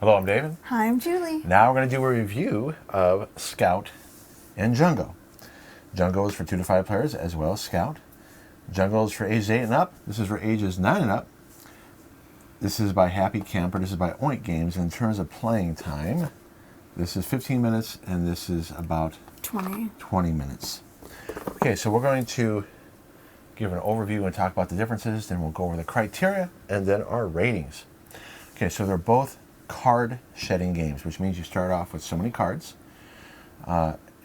Hello, I'm David. Hi, I'm Julie. Now we're going to do a review of Scout and Jungo. Jungo is for 2 to 5 players as well as Scout. Jungo is for ages 8 and up. This is for ages 9 and up. This is by Happy Camper. This is by Oink Games. In terms of playing time, this is 15 minutes and this is about 20 minutes. Okay, so we're going to give an overview and talk about the differences. Then we'll go over the criteria and then our ratings. Okay, so they're both card shedding games, which means you start off with so many cards,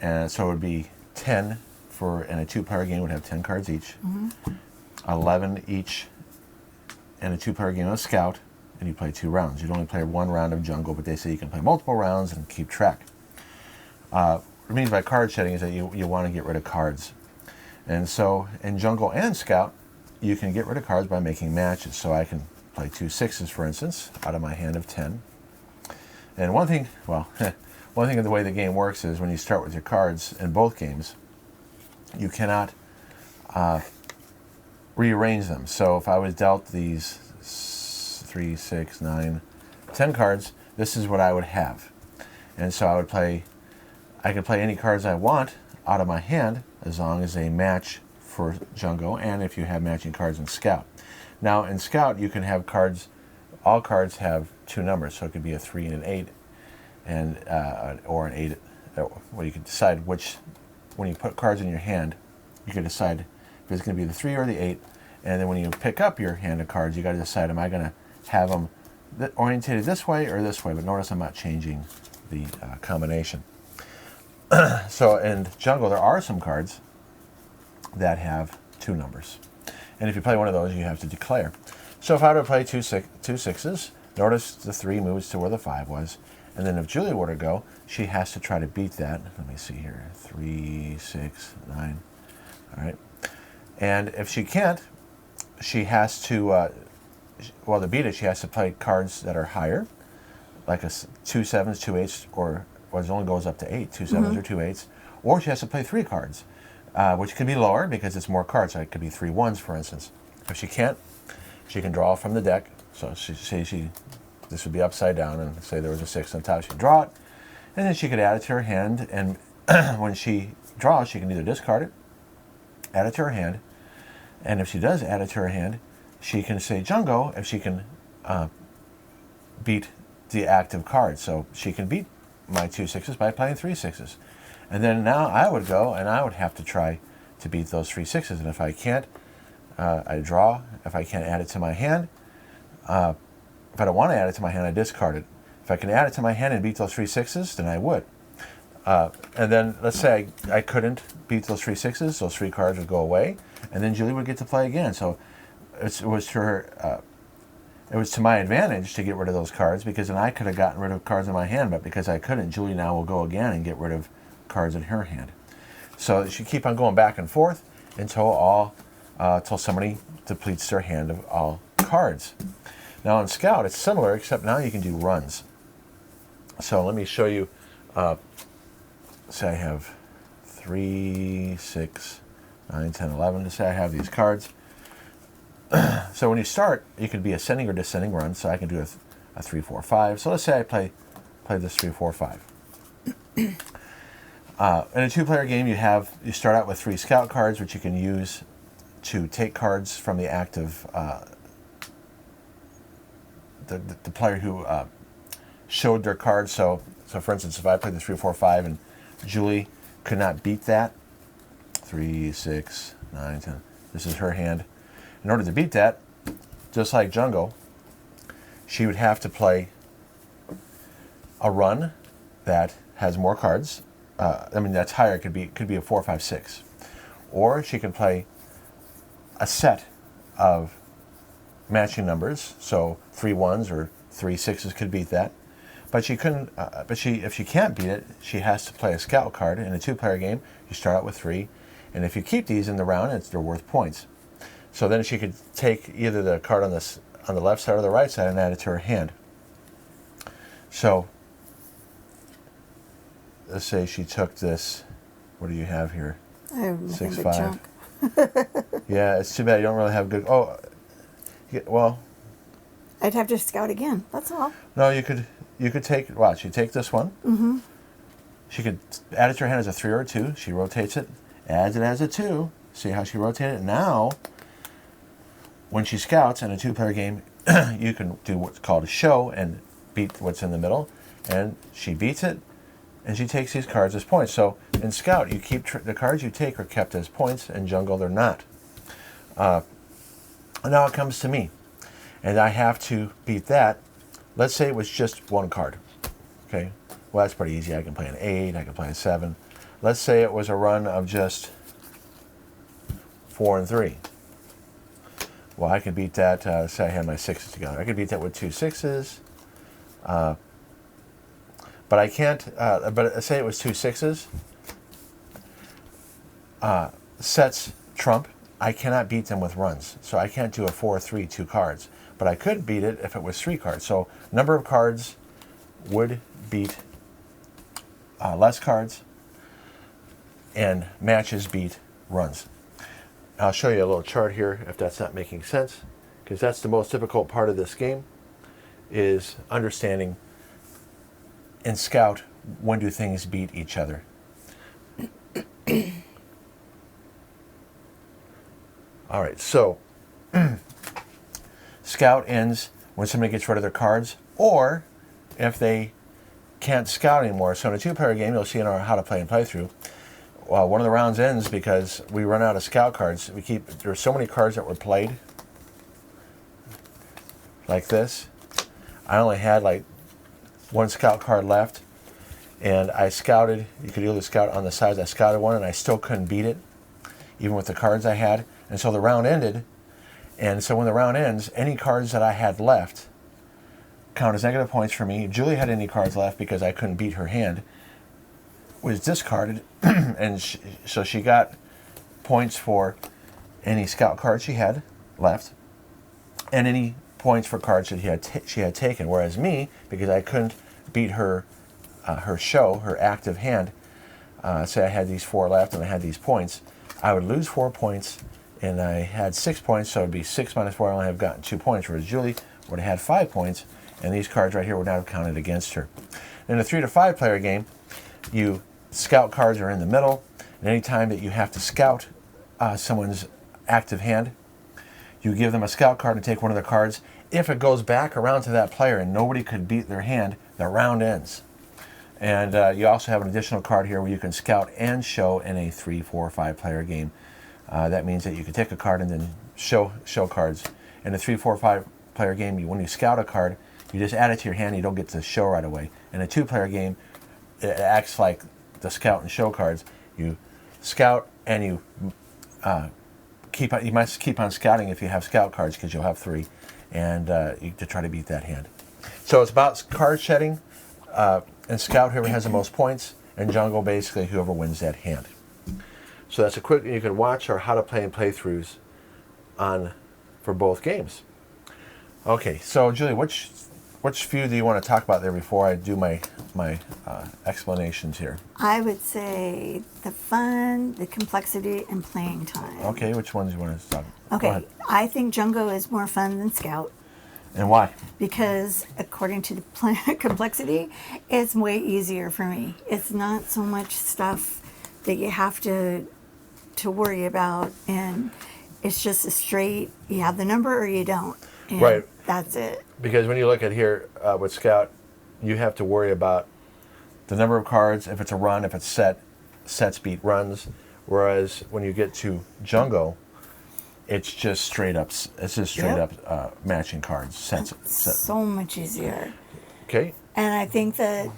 and so it would be 10 for, and a 2-player game would have 10 cards each, 11 each, and a 2-player game of Scout, and you play 2 rounds. You'd only play 1 round of Jungle, but they say you can play multiple rounds and keep track. What it means by card shedding is that you want to get rid of cards, and so in Jungle and Scout, you can get rid of cards by making matches. So I can play 2 6s, for instance, out of my hand of 10. And one thing of the way the game works is when you start with your cards in both games, you cannot rearrange them. So if I was dealt these 3, 6, 9, 10 cards, this is what I would have. And so I could play any cards I want out of my hand as long as they match for Jungo, and if you have matching cards in Scout. Now in Scout, you can have cards. All cards have 2 numbers, so it could be a 3 and an 8, and or an 8. Well, you can decide which. When you put cards in your hand, you can decide if it's going to be the 3 or the 8, and then when you pick up your hand of cards, you got to decide: am I going to have them orientated this way or this way? But notice I'm not changing the combination. So in Jungle, there are some cards that have 2 numbers, and if you play one of those, you have to declare. So if I were to play 2 6s, notice the 3 moves to where the 5 was. And then if Julie were to go, she has to try to beat that. Let me see here. 3, 6, 9. All right. And if she can't, she has to, to beat it, she has to play cards that are higher, like 2 7s, 2 8s, or it only goes up to 8, 2 7s or 2 8s. Or she has to play 3 cards, which can be lower because it's more cards. So it could be 3 1s, for instance. If she can't, she can draw from the deck. So this would be upside down, and say there was a 6 on top, she'd draw it, and then she could add it to her hand, and when she draws, she can either discard it, add it to her hand, and if she does add it to her hand, she can say Jungo if she can beat the active card. So she can beat my 2 6s by playing 3 6s. And then now I would go, and I would have to try to beat those 3 6s, and if I can't, I draw. If I can't add it to my hand, if I don't want to add it to my hand, I discard it. If I can add it to my hand and beat those 3 6s, then I would. And then let's say I couldn't beat those 3 6s, those 3 cards would go away, and then Julie would get to play again. So it was to her, it was to my advantage to get rid of those cards, because then I could have gotten rid of cards in my hand, but because I couldn't, Julie now will go again and get rid of cards in her hand. So she keep on going back and forth until somebody depletes their hand of all cards. Now in Scout, it's similar, except now you can do runs. So let me show you. Say I have 3, 6, 9, 10, 11. To say I have these cards. So when you start, you can be ascending or descending run. So I can do a 3, 4, 5. So let's say I play this 3, 4, 5. In a 2-player game, you start out with 3 Scout cards, which you can use to take cards from the active. The player who showed their cards. So for instance, if I played the 3, 4, 5 and Julie could not beat that, 3, 6, 9, 10, this is her hand. In order to beat that, just like Jungo, she would have to play a run that has more cards. That's higher. It could be a 4, 5, 6. Or she can play a set of matching numbers, so 3 1s or 3 6s could beat that, but she couldn't. If she can't beat it, she has to play a Scout card. In a 2-player game, you start out with 3, and if you keep these in the round, they're worth points. So then she could take either the card on the left side or the right side and add it to her hand. So let's say she took this. What do you have here? I have nothing 6, but 5. junk. Yeah, it's too bad you don't really have good. Oh, yeah, well. I'd have to scout again. That's all. No, you could. you could take, watch, you take this one. Mm-hmm. She could add it to her hand as a 3 or a 2. She rotates it, adds it as a 2. See how she rotated it? Now, when she scouts in a 2-player game, you can do what's called a show and beat what's in the middle. And she beats it, and she takes these cards as points. So in Scout, you keep the cards you take are kept as points. In Jungle, they're not. Now it comes to me, and I have to beat that. Let's say it was just one card. Okay, well, that's pretty easy. I can play an 8, I can play a 7. Let's say it was a run of just 4 and 3. Well, I could beat that. Say I had my 6s together. I could beat that with 2 6s. But I can't. But say it was 2 6s. Sets trump. I cannot beat them with runs, so I can't do a 4-3 2 cards. But I could beat it if it was 3 cards. So number of cards would beat less cards, and matches beat runs. I'll show you a little chart here if that's not making sense, because that's the most difficult part of this game, is understanding in Scout when do things beat each other. All right, so Scout ends when somebody gets rid of their cards, or if they can't scout anymore. So in a 2-player game, you'll see in our How to Play and Playthrough, one of the rounds ends because we run out of scout cards. There's so many cards that were played, like this. I only had like 1 scout card left, and I scouted. You could either scout on the sides. I scouted one, and I still couldn't beat it, even with the cards I had. And so the round ended, and so when the round ends, any cards that I had left count as negative points for me. If Julie had any cards left because I couldn't beat her hand, was discarded, and so she got points for any scout cards she had left, and any points for cards that she had taken. Whereas me, because I couldn't beat her her active hand, say I had these 4 left and I had these points, I would lose 4 points, and I had 6 points, so it would be 6 minus 4. I only have gotten 2 points, whereas Julie would have had 5 points, and these cards right here would not have counted against her. In a 3 to 5 player game, you scout cards are in the middle, and any time that you have to scout someone's active hand, you give them a scout card and take one of their cards. If it goes back around to that player and nobody could beat their hand, the round ends. And you also have an additional card here where you can scout and show in a 3, 4, 5 player game. That means that you can take a card and then show cards. In a 3, 4, 5 player game, when you scout a card, you just add it to your hand. You don't get to show right away. In a 2-player game, it acts like the scout and show cards. You scout and you you might keep on scouting if you have scout cards, because you'll have 3, and to try to beat that hand. So it's about card shedding, and Scout whoever has the most points, and Jungle basically whoever wins that hand. So that's a quick. You can watch our How to Play and Playthroughs for both games. Okay, so Julie, which few do you want to talk about there before I do my explanations here? I would say the fun, the complexity, and playing time. Okay, which ones do you want to talk about? Okay, I think Jungo is more fun than Scout. And why? Because according to the complexity, it's way easier for me. It's not so much stuff that you have to worry about, and it's just a straight, you have the number or you don't. And right. That's it. Because when you look at here with Scout, you have to worry about the number of cards, if it's a run, if it's sets beat runs. Whereas when you get to Jungo, it's just straight up. It's just straight up matching cards. Sets. So much easier. Okay. And I think that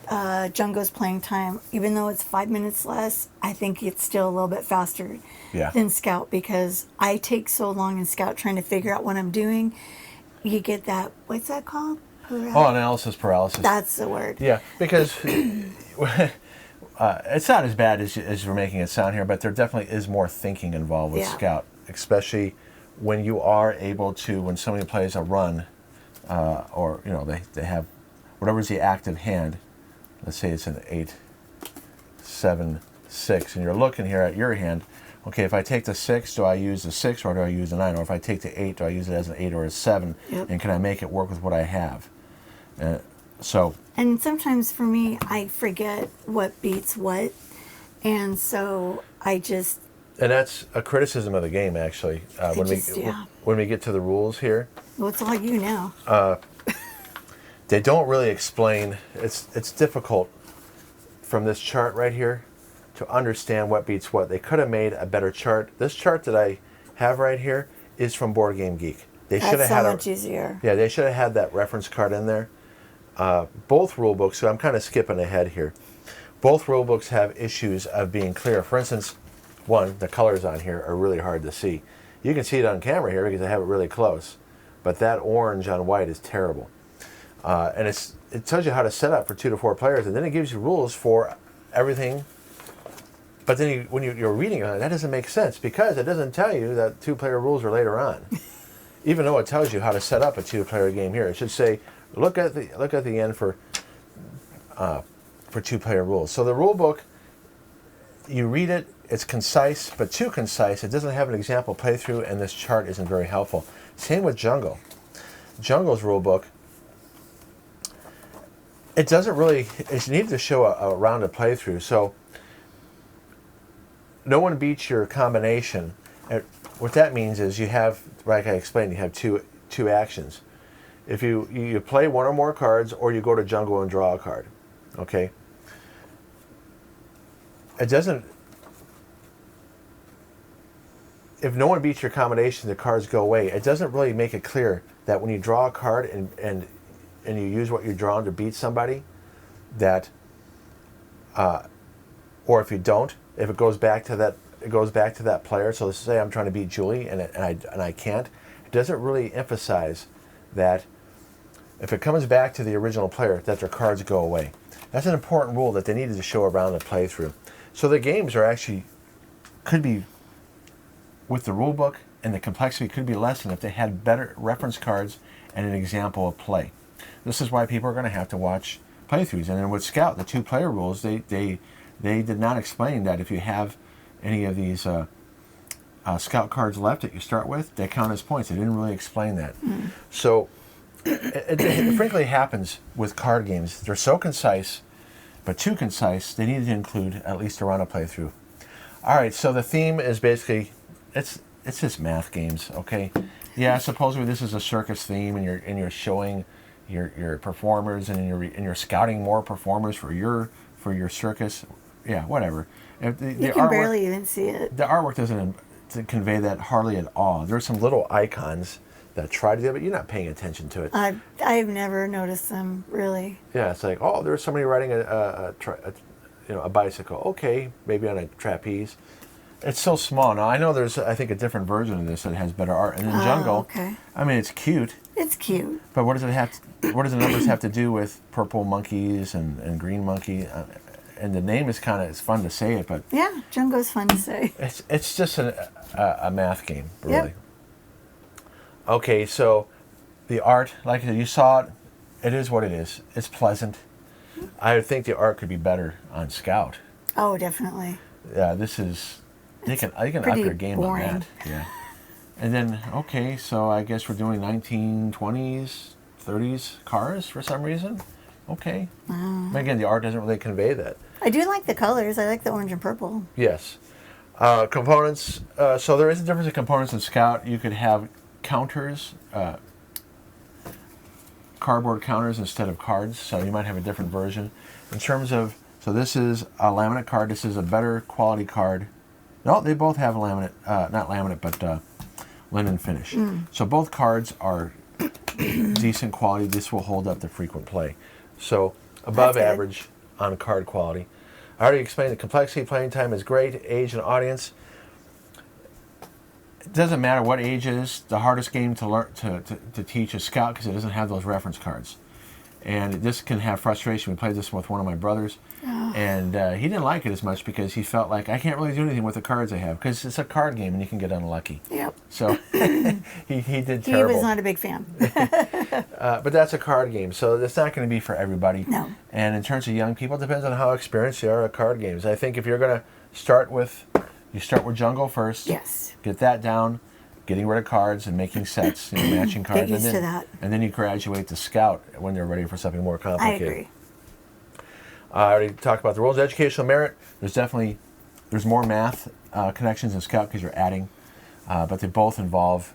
Jungo's playing time, even though it's 5 minutes less, I think it's still a little bit faster than Scout, because I take so long in Scout trying to figure out what I'm doing. You get that, what's that called? Analysis paralysis. That's the word. Yeah, because it's not as bad as we're making it sound here, but there definitely is more thinking involved with Scout, especially when you are able to, when somebody plays a run, or they have whatever's the active hand. Let's say it's an 8, 7, 6, and you're looking here at your hand. Okay, if I take the 6, do I use the 6 or do I use the 9? Or if I take the 8, do I use it as an 8 or a 7? Yep. And can I make it work with what I have? So, And sometimes for me, I forget what beats what. And so I just, and that's a criticism of the game, actually. yeah. When we get to the rules here, Well, it's all you now. they don't really explain. It's difficult from this chart right here to understand what beats what. They could have made a better chart. This chart that I have right here is from Board Game Geek. They should have That's so had much easier. Yeah, they should have had that reference card in there. Both rule books, so I'm kind of skipping ahead here. Both rule books have issues of being clear. For instance, one, the colors on here are really hard to see. You can see it on camera here because I have it really close, but that orange on white is terrible. And it tells you how to set up for 2 to 4 players, and then it gives you rules for everything. But then when you're reading it, that doesn't make sense because it doesn't tell you that 2-player rules are later on. Even though it tells you how to set up a 2-player game here, it should say look at the end for 2-player rules. So the rule book, you read it, it's concise, but too concise. It doesn't have an example playthrough, and this chart isn't very helpful. Same with Jungo. Jungo's rule book, it doesn't really, it needs to show a round of playthrough. So no one beats your combination. What that means is you have, like I explained, you have two actions. If you play one or more cards, or you go to Jungle and draw a card, okay? It doesn't. If no one beats your combination, the cards go away. It doesn't really make it clear that when you draw a card and you use what you're drawing to beat somebody, that, or if you don't, if it goes back to that player. So let's say I'm trying to beat Julie and I can't. It doesn't really emphasize that if it comes back to the original player, that their cards go away. That's an important rule that they needed to show around the playthrough. So the games could be, with the rule book and the complexity could be lessened if they had better reference cards and an example of play. This is why people are going to have to watch playthroughs. And then with Scout, the 2-player rules, they did not explain that if you have any of these Scout cards left that you start with, they count as points. They didn't really explain that. So it frankly happens with card games. They're so concise, but too concise, they needed to include at least a round of playthrough. All right, so the theme is basically, it's just math games, okay? Yeah, supposedly this is a circus theme, and you're showing your performers, and you're scouting more performers for your circus. Yeah, whatever. You can barely even see it. The artwork doesn't convey that hardly at all. There's some little icons that try to do it, but you're not paying attention to it. I've never noticed them, really. Yeah, it's like, oh, there's somebody riding a bicycle. Okay, maybe on a trapeze. It's so small. Now, I know there's, I think, a different version of this that has better art. And in Jungle, okay. I mean, it's cute. It's cute. But what does the numbers have to do with purple monkeys and green monkey? And the name is it's fun to say it, but... Yeah, Jungo's fun to say. It's just a math game, really. Yep. Okay, so the art, like you saw it, it is what it is. It's pleasant. I think the art could be better on Scout. Oh, definitely. Yeah, this is... You can up your game boring. on that. Yeah. And then, okay, so I guess we're doing 1920s, 30s cars for some reason. Okay. But again, the art doesn't really convey that. I do like the colors. I like the orange and purple. Yes. Components. So there is a difference in components in Scout. You could have counters, cardboard counters instead of cards. So you might have a different version. In terms of, so this is a laminate card. This is a better quality card. No, they both have laminate, not laminate, but linen finish. So both cards are decent quality. This will hold up to frequent play. So above average on card quality. I already explained the complexity. Playing time is great. Age and audience. It doesn't matter what age it is. The hardest game to learn to teach is Scout because it doesn't have those reference cards. And this can have frustration. We played this with one of my brothers, and he didn't like it as much because he felt like, I can't really do anything with the cards I have because it's a card game and you can get unlucky. Yep. So he did terrible. He was not a big fan. But that's a card game, so it's not going to be for everybody. No. And in terms of young people, it depends on how experienced you are at card games. I think if you're going to start with Jungle first. Yes. Get that down. getting rid of cards and making sets, matching cards. Get used to that. And then you graduate to Scout when they're ready for something more I complicated. agree. I already talked about the rules of educational merit. There's more math connections in Scout because you're adding, but they both involve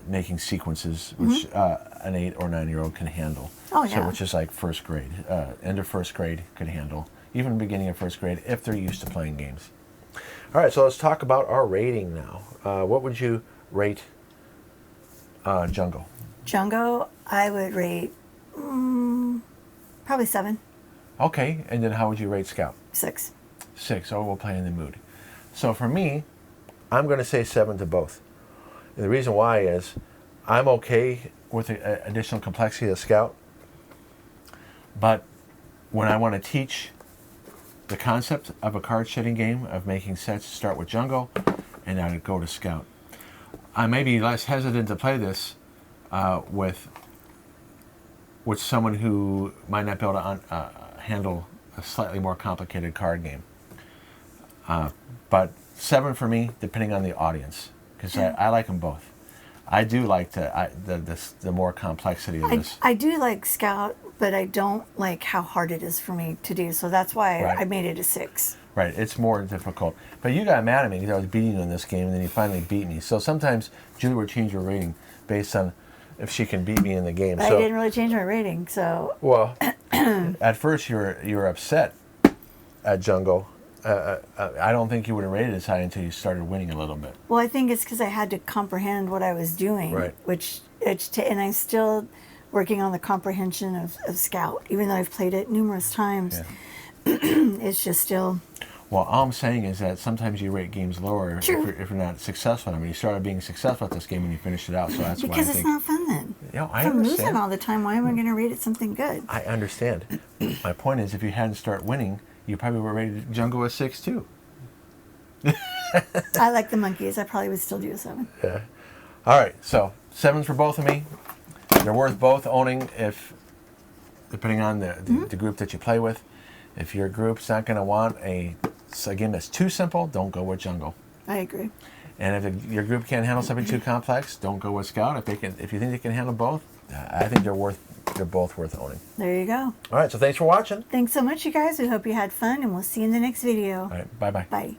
making sequences, which an 8 or 9-year-old can handle. Oh, yeah. So which is like first grade, end of first grade could handle, even beginning of first grade if they're used to playing games. All right, so let's talk about our rating now. What would you rate Jungo? Jungo, I would rate probably 7, Okay, and then how would you rate Scout? 6. 6. Oh, we'll play in the mood. So for me, I'm going to say 7 to both. And the reason why is I'm okay with the additional complexity of Scout, but when I want to teach the concept of a card shedding game, of making sets, start with Jungo, and I would go to Scout. I may be less hesitant to play this with someone who might not be able to handle a slightly more complicated card game. But 7 for me, depending on the audience, because I like them both. I do like the more complexity of this. I do like Scout, but I don't like how hard it is for me to do. So that's why Right. I made it a 6. Right, it's more difficult. But you got mad at me because I was beating you in this game, and then you finally beat me. So sometimes Julie will change her rating based on if she can beat me in the game. But So, I didn't really change my rating, so well, at first you were upset at Jungo. I don't think you would have rated as high until you started winning a little bit. well, I think it's because I had to comprehend what I was doing, Right. and I'm still working on the comprehension of Scout, even though I've played it numerous times. Yeah. It's just still. Well, all I'm saying is that sometimes you rate games lower if True. you're not successful. I mean, you started being successful at this game and you finished it out, so that's why I Because it's think. not fun then. Yeah, I If I'm losing understand. all the time, why am I going to rate it something good? I understand. My point is, if you hadn't started winning, you probably would have rated Jungo a 6 too. I like the monkeys. I probably would still do a 7. Yeah. All right, so 7s for both of me. They're worth both owning if, depending on the group that you play with. If your group's not going to want a game that's too simple, don't go with Jungo. I agree. And if your group can't handle something too complex, don't go with Scout. If you think they can handle both, I think they're both worth owning. There you go. All right, so thanks for watching. Thanks so much, you guys. We hope you had fun, and we'll see you in the next video. All right, bye-bye. Bye.